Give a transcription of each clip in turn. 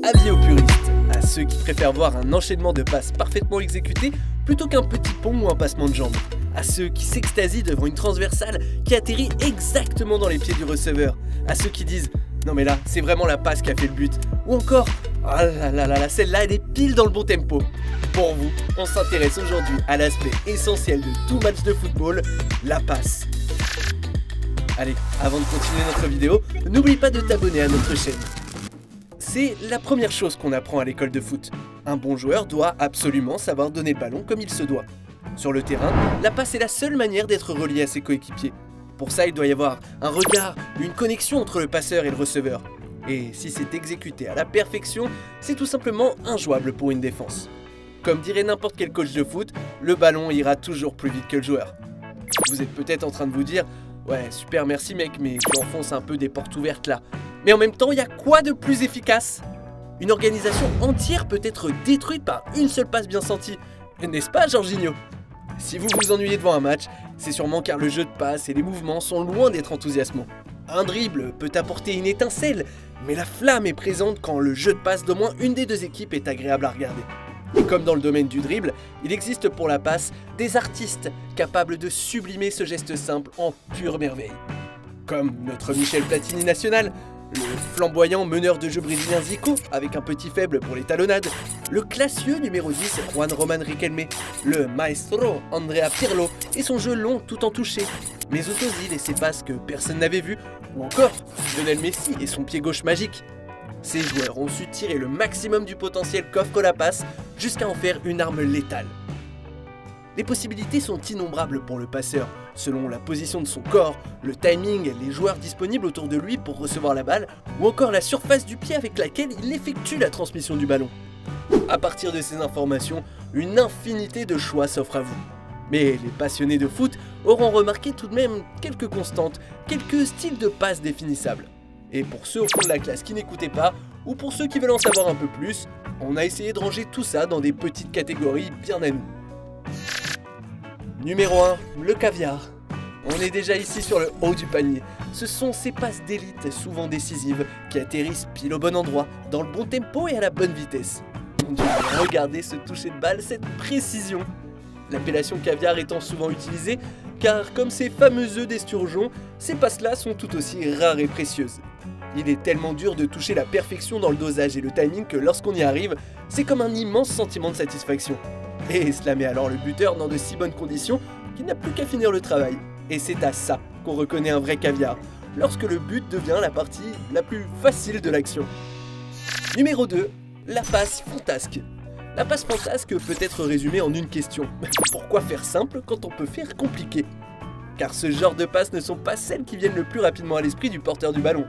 Avis aux puristes, à ceux qui préfèrent voir un enchaînement de passes parfaitement exécuté plutôt qu'un petit pont ou un passement de jambes. À ceux qui s'extasient devant une transversale qui atterrit exactement dans les pieds du receveur. À ceux qui disent « Non mais là, c'est vraiment la passe qui a fait le but ». Ou encore « Ah là là là là, celle-là elle est pile dans le bon tempo ». Pour vous, on s'intéresse aujourd'hui à l'aspect essentiel de tout match de football, la passe. Allez, avant de continuer notre vidéo, n'oublie pas de t'abonner à notre chaîne. C'est la première chose qu'on apprend à l'école de foot. Un bon joueur doit absolument savoir donner le ballon comme il se doit. Sur le terrain, la passe est la seule manière d'être relié à ses coéquipiers. Pour ça, il doit y avoir un regard, une connexion entre le passeur et le receveur. Et si c'est exécuté à la perfection, c'est tout simplement injouable pour une défense. Comme dirait n'importe quel coach de foot, le ballon ira toujours plus vite que le joueur. Vous êtes peut-être en train de vous dire « Ouais, super, merci mec, mais tu enfonces un peu des portes ouvertes là. » Mais en même temps, il y a quoi de plus efficace? Une organisation entière peut être détruite par une seule passe bien sentie. N'est-ce pas, Jorginho? Si vous vous ennuyez devant un match, c'est sûrement car le jeu de passe et les mouvements sont loin d'être enthousiasmants. Un dribble peut apporter une étincelle, mais la flamme est présente quand le jeu de passe d'au moins une des deux équipes est agréable à regarder. Et comme dans le domaine du dribble, il existe pour la passe des artistes capables de sublimer ce geste simple en pure merveille. Comme notre Michel Platini national, le flamboyant meneur de jeu brésilien Zico, avec un petit faible pour les talonnades, le classieux numéro 10 Juan Roman Riquelme, le maestro Andrea Pirlo et son jeu long tout en touché, Mesut Özil et ses passes que personne n'avait vues, ou encore Lionel Messi et son pied gauche magique. Ces joueurs ont su tirer le maximum du potentiel qu'offre la passe jusqu'à en faire une arme létale. Les possibilités sont innombrables pour le passeur, selon la position de son corps, le timing, les joueurs disponibles autour de lui pour recevoir la balle, ou encore la surface du pied avec laquelle il effectue la transmission du ballon. À partir de ces informations, une infinité de choix s'offre à vous. Mais les passionnés de foot auront remarqué tout de même quelques constantes, quelques styles de passe définissables. Et pour ceux au fond de la classe qui n'écoutaient pas, ou pour ceux qui veulent en savoir un peu plus, on a essayé de ranger tout ça dans des petites catégories bien à nous. Numéro 1, le caviar. On est déjà ici sur le haut du panier. Ce sont ces passes d'élite, souvent décisives, qui atterrissent pile au bon endroit, dans le bon tempo et à la bonne vitesse. Mon Dieu, regardez ce toucher de balle, cette précision. L'appellation caviar étant souvent utilisée, car comme ces fameux œufs d'esturgeon, ces passes-là sont tout aussi rares et précieuses. Il est tellement dur de toucher la perfection dans le dosage et le timing que lorsqu'on y arrive, c'est comme un immense sentiment de satisfaction. Et cela met alors le buteur dans de si bonnes conditions qu'il n'a plus qu'à finir le travail. Et c'est à ça qu'on reconnaît un vrai caviar, lorsque le but devient la partie la plus facile de l'action. Numéro 2, la passe fantasque. La passe fantasque peut être résumée en une question. Pourquoi faire simple quand on peut faire compliqué? Car ce genre de passes ne sont pas celles qui viennent le plus rapidement à l'esprit du porteur du ballon.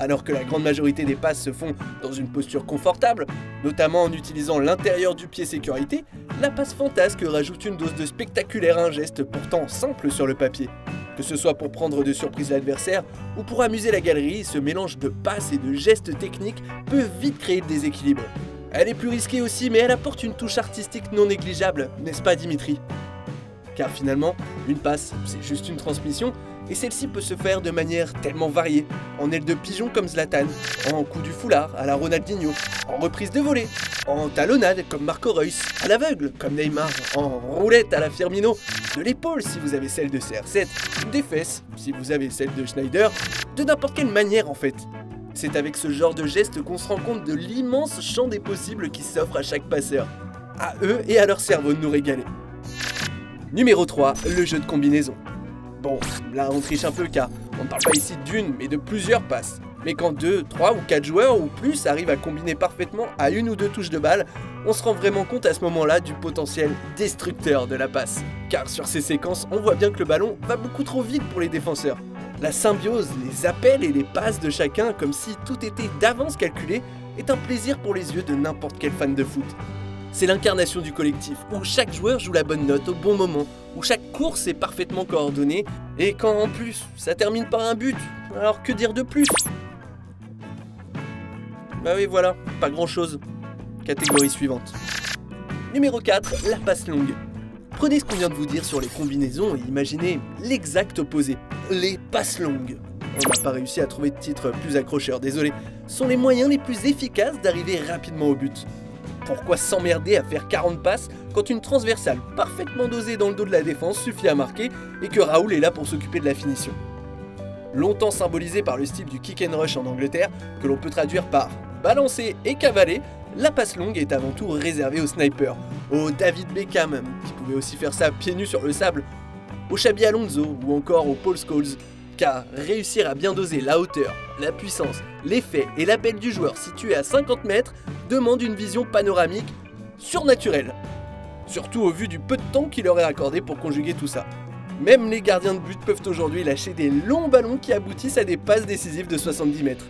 Alors que la grande majorité des passes se font dans une posture confortable, notamment en utilisant l'intérieur du pied sécurité, la passe fantasque rajoute une dose de spectaculaire à un geste pourtant simple sur le papier. Que ce soit pour prendre de surprise l'adversaire ou pour amuser la galerie, ce mélange de passes et de gestes techniques peut vite créer le déséquilibre. Elle est plus risquée aussi, mais elle apporte une touche artistique non négligeable, n'est-ce pas Dimitri? Car finalement, une passe, c'est juste une transmission, et celle-ci peut se faire de manière tellement variée, en aile de pigeon comme Zlatan, en coup du foulard à la Ronaldinho, en reprise de volée, en talonnade comme Marco Reus, à l'aveugle comme Neymar, en roulette à la Firmino, de l'épaule si vous avez celle de CR7, des fesses si vous avez celle de Schneider, de n'importe quelle manière en fait. C'est avec ce genre de geste qu'on se rend compte de l'immense champ des possibles qui s'offre à chaque passeur. À eux et à leur cerveau de nous régaler. Numéro 3, le jeu de combinaison. Bon, là on triche un peu car on ne parle pas ici d'une mais de plusieurs passes. Mais quand 2, 3 ou 4 joueurs ou plus arrivent à combiner parfaitement à une ou deux touches de balle, on se rend vraiment compte à ce moment-là du potentiel destructeur de la passe. Car sur ces séquences, on voit bien que le ballon va beaucoup trop vite pour les défenseurs. La symbiose, les appels et les passes de chacun, comme si tout était d'avance calculé, est un plaisir pour les yeux de n'importe quel fan de foot. C'est l'incarnation du collectif, où chaque joueur joue la bonne note au bon moment, où chaque course est parfaitement coordonnée, et quand en plus, ça termine par un but, alors que dire de plus? Bah oui voilà, pas grand chose. Catégorie suivante. Numéro 4, la passe longue. Prenez ce qu'on vient de vous dire sur les combinaisons et imaginez l'exact opposé, les passes longues. On n'a pas réussi à trouver de titre plus accrocheur, désolé. Sont les moyens les plus efficaces d'arriver rapidement au but. Pourquoi s'emmerder à faire 40 passes quand une transversale parfaitement dosée dans le dos de la défense suffit à marquer et que Raoul est là pour s'occuper de la finition? Longtemps symbolisé par le style du kick and rush en Angleterre, que l'on peut traduire par balancer et cavaler, la passe longue est avant tout réservée aux snipers, au David Beckham, qui pouvait aussi faire ça pieds nus sur le sable, au Xabi Alonso ou encore au Paul Scholes, car réussir à bien doser la hauteur, la puissance, l'effet et l'appel du joueur situé à 50 mètres demande une vision panoramique surnaturelle. Surtout au vu du peu de temps qu'il leur est accordé pour conjuguer tout ça. Même les gardiens de but peuvent aujourd'hui lâcher des longs ballons qui aboutissent à des passes décisives de 70 mètres.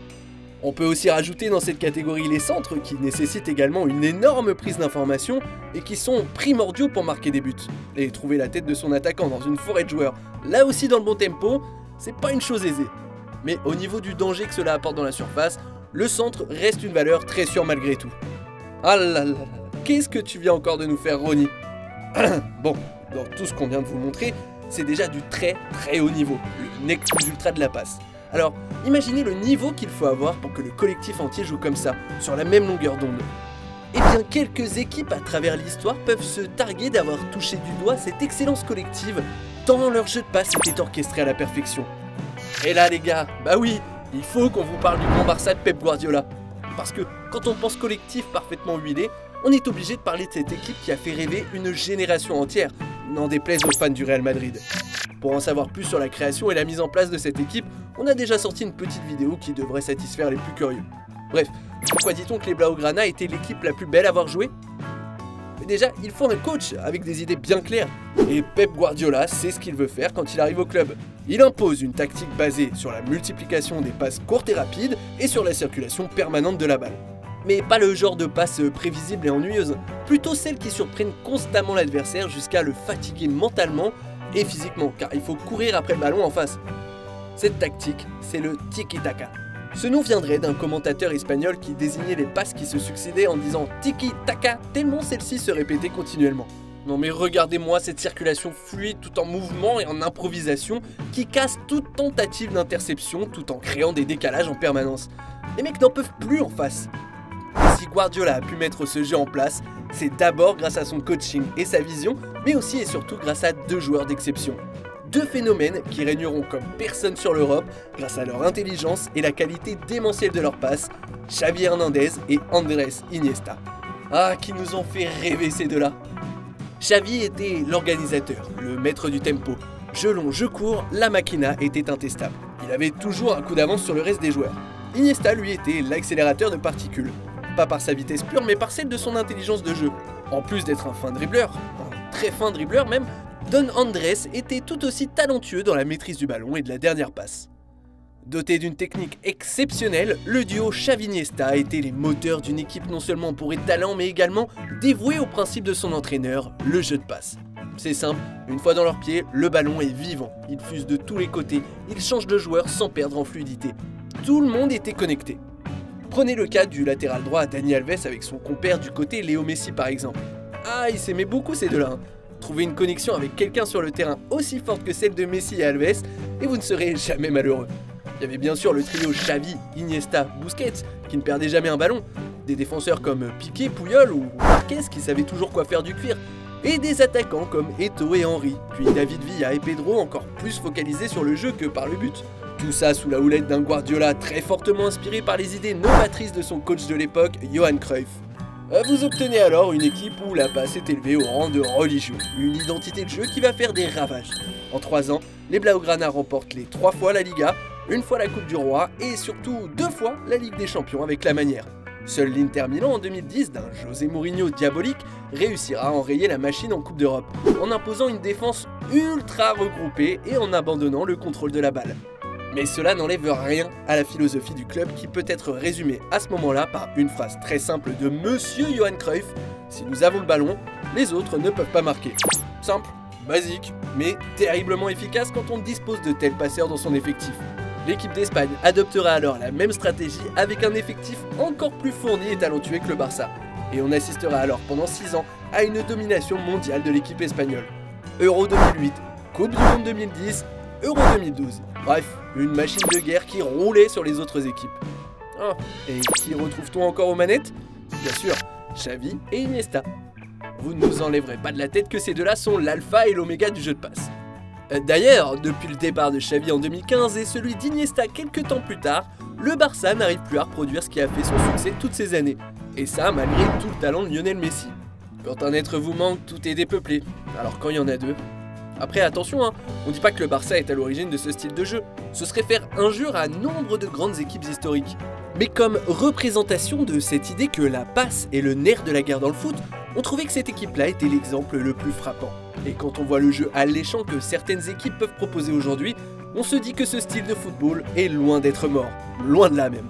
On peut aussi rajouter dans cette catégorie les centres qui nécessitent également une énorme prise d'information et qui sont primordiaux pour marquer des buts. Et trouver la tête de son attaquant dans une forêt de joueurs, là aussi dans le bon tempo, c'est pas une chose aisée. Mais au niveau du danger que cela apporte dans la surface, le centre reste une valeur très sûre malgré tout. Ah là là, qu'est-ce que tu viens encore de nous faire, Ronnie? Bon, dans tout ce qu'on vient de vous montrer, c'est déjà du très haut niveau, le nec plus ultra de la passe. Alors, imaginez le niveau qu'il faut avoir pour que le collectif entier joue comme ça, sur la même longueur d'onde. Eh bien, quelques équipes à travers l'histoire peuvent se targuer d'avoir touché du doigt cette excellence collective, tant leur jeu de passe était orchestré à la perfection. Et là les gars, bah oui, il faut qu'on vous parle du grand Barça de Pep Guardiola. Parce que quand on pense collectif parfaitement huilé, on est obligé de parler de cette équipe qui a fait rêver une génération entière, n'en déplaise aux fans du Real Madrid. Pour en savoir plus sur la création et la mise en place de cette équipe, on a déjà sorti une petite vidéo qui devrait satisfaire les plus curieux. Bref, pourquoi dit-on que les Blaugrana étaient l'équipe la plus belle à avoir joué? Mais déjà, il faut un coach avec des idées bien claires. Et Pep Guardiola sait ce qu'il veut faire quand il arrive au club. Il impose une tactique basée sur la multiplication des passes courtes et rapides et sur la circulation permanente de la balle. Mais pas le genre de passes prévisibles et ennuyeuses, plutôt celles qui surprennent constamment l'adversaire jusqu'à le fatiguer mentalement et physiquement, car il faut courir après le ballon en face. Cette tactique, c'est le tiki-taka. Ce nom viendrait d'un commentateur espagnol qui désignait les passes qui se succédaient en disant tiki-taka tellement celles-ci se répétaient continuellement. Non mais regardez-moi cette circulation fluide tout en mouvement et en improvisation qui casse toute tentative d'interception tout en créant des décalages en permanence. Les mecs n'en peuvent plus en face. Si Guardiola a pu mettre ce jeu en place, c'est d'abord grâce à son coaching et sa vision, mais aussi et surtout grâce à deux joueurs d'exception. Deux phénomènes qui régneront comme personne sur l'Europe grâce à leur intelligence et la qualité démentielle de leurs passes, Xavi Hernandez et Andrés Iniesta. Ah, qui nous ont fait rêver ces deux-là. Xavi était l'organisateur, le maître du tempo. Jeu long, jeu court, la machina était intestable. Il avait toujours un coup d'avance sur le reste des joueurs. Iniesta, lui, était l'accélérateur de particules. Pas par sa vitesse pure, mais par celle de son intelligence de jeu. En plus d'être un fin dribbleur, un très fin dribbleur même, Don Andrés était tout aussi talentueux dans la maîtrise du ballon et de la dernière passe. Doté d'une technique exceptionnelle, le duo Xavi-Iniesta était les moteurs d'une équipe non seulement bourrée de talent, mais également dévouée au principe de son entraîneur, le jeu de passe. C'est simple, une fois dans leurs pieds, le ballon est vivant, il fuse de tous les côtés, il change de joueur sans perdre en fluidité. Tout le monde était connecté. Prenez le cas du latéral droit Dani Alves avec son compère du côté Léo Messi par exemple. Ah, ils s'aimaient beaucoup ces deux-là. Trouvez une connexion avec quelqu'un sur le terrain aussi forte que celle de Messi et Alves et vous ne serez jamais malheureux. Il y avait bien sûr le trio Xavi, Iniesta, Busquets qui ne perdait jamais un ballon, des défenseurs comme Piqué, Puyol ou Marquez qui savaient toujours quoi faire du cuir, et des attaquants comme Eto'o et Henry, puis David Villa et Pedro encore plus focalisés sur le jeu que par le but. Tout ça sous la houlette d'un Guardiola très fortement inspiré par les idées novatrices de son coach de l'époque, Johan Cruyff. Vous obtenez alors une équipe où la passe est élevée au rang de religion, une identité de jeu qui va faire des ravages. En 3 ans, les Blaugrana remportent les 3 fois la Liga, 1 fois la Coupe du Roi et surtout 2 fois la Ligue des Champions avec la manière. Seul l'Inter Milan en 2010 d'un José Mourinho diabolique réussira à enrayer la machine en Coupe d'Europe, en imposant une défense ultra regroupée et en abandonnant le contrôle de la balle. Mais cela n'enlève rien à la philosophie du club qui peut être résumée à ce moment-là par une phrase très simple de Monsieur Johan Cruyff: si nous avons le ballon, les autres ne peuvent pas marquer. Simple, basique, mais terriblement efficace quand on dispose de tels passeurs dans son effectif. L'équipe d'Espagne adoptera alors la même stratégie avec un effectif encore plus fourni et talentueux que le Barça. Et on assistera alors pendant 6 ans à une domination mondiale de l'équipe espagnole. Euro 2008, Coupe du Monde 2010, Euro 2012. Bref, une machine de guerre qui roulait sur les autres équipes. Oh, et qui retrouve-t-on encore aux manettes? Bien sûr, Xavi et Iniesta. Vous ne nous enlèverez pas de la tête que ces deux-là sont l'alpha et l'oméga du jeu de passe. D'ailleurs, depuis le départ de Xavi en 2015 et celui d'Iniesta quelques temps plus tard, le Barça n'arrive plus à reproduire ce qui a fait son succès toutes ces années. Et ça, malgré tout le talent de Lionel Messi. Quand un être vous manque, tout est dépeuplé. Alors quand il y en a deux... Après, attention, hein, on dit pas que le Barça est à l'origine de ce style de jeu. Ce serait faire injure à nombre de grandes équipes historiques. Mais comme représentation de cette idée que la passe est le nerf de la guerre dans le foot, on trouvait que cette équipe-là était l'exemple le plus frappant. Et quand on voit le jeu alléchant que certaines équipes peuvent proposer aujourd'hui, on se dit que ce style de football est loin d'être mort. Loin de là même.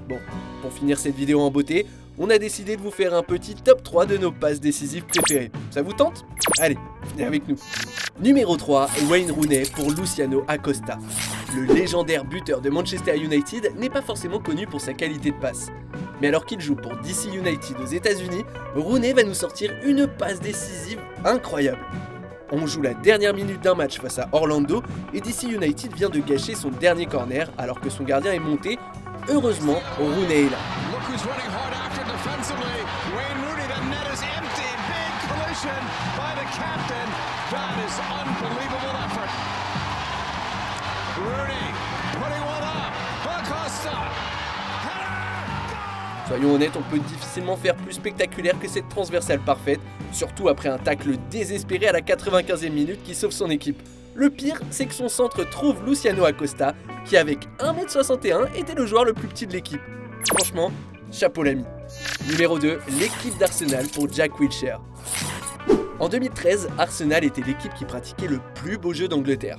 Bon, pour finir cette vidéo en beauté, on a décidé de vous faire un petit top 3 de nos passes décisives préférées. Ça vous tente? Allez, venez avec nous. Numéro 3, Wayne Rooney pour Luciano Acosta. Le légendaire buteur de Manchester United n'est pas forcément connu pour sa qualité de passe. Mais alors qu'il joue pour DC United aux États-Unis, Rooney va nous sortir une passe décisive incroyable. On joue la dernière minute d'un match face à Orlando et DC United vient de gâcher son dernier corner alors que son gardien est monté. Heureusement, Rooney est là. Soyons honnêtes, on peut difficilement faire plus spectaculaire que cette transversale parfaite, surtout après un tacle désespéré à la 95e minute qui sauve son équipe. Le pire, c'est que son centre trouve Luciano Acosta, qui avec 1m61 était le joueur le plus petit de l'équipe. Franchement, chapeau l'ami. Numéro 2, l'équipe d'Arsenal pour Jack Wilshere. En 2013, Arsenal était l'équipe qui pratiquait le plus beau jeu d'Angleterre.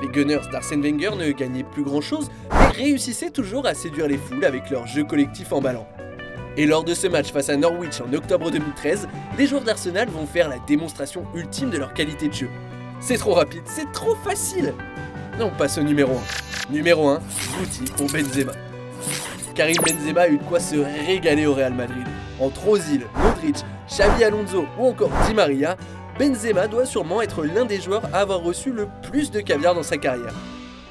Les Gunners d'Arsène Wenger ne gagnaient plus grand chose, mais réussissaient toujours à séduire les foules avec leur jeu collectif emballant. Et lors de ce match face à Norwich en octobre 2013, les joueurs d'Arsenal vont faire la démonstration ultime de leur qualité de jeu. C'est trop rapide, c'est trop facile. On passe au numéro 1. Numéro 1, Guti pour Benzema. Karim Benzema a eu de quoi se régaler au Real Madrid. Entre Ozil, Modric, Xavi Alonso ou encore Di Maria, Benzema doit sûrement être l'un des joueurs à avoir reçu le plus de caviar dans sa carrière.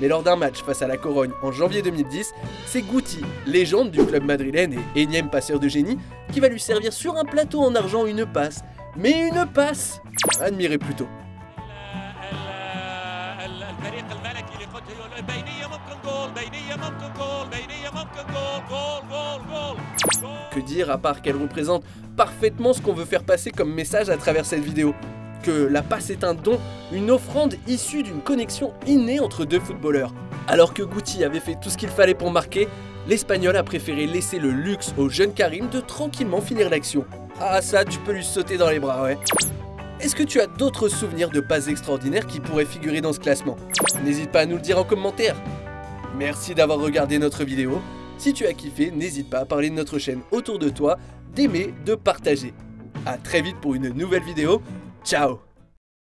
Mais lors d'un match face à la Corogne en janvier 2010, c'est Guti, légende du club madrilène et énième passeur de génie, qui va lui servir sur un plateau en argent une passe. Mais une passe! Admirez plutôt. Que dire à part qu'elle représente parfaitement ce qu'on veut faire passer comme message à travers cette vidéo? Que la passe est un don, une offrande issue d'une connexion innée entre deux footballeurs. Alors que Guti avait fait tout ce qu'il fallait pour marquer, l'Espagnol a préféré laisser le luxe au jeune Karim de tranquillement finir l'action. Ah ça, tu peux lui sauter dans les bras, ouais. Est-ce que tu as d'autres souvenirs de passes extraordinaires qui pourraient figurer dans ce classement? N'hésite pas à nous le dire en commentaire. Merci d'avoir regardé notre vidéo. Si tu as kiffé, n'hésite pas à parler de notre chaîne autour de toi, d'aimer, de partager. A très vite pour une nouvelle vidéo. Ciao!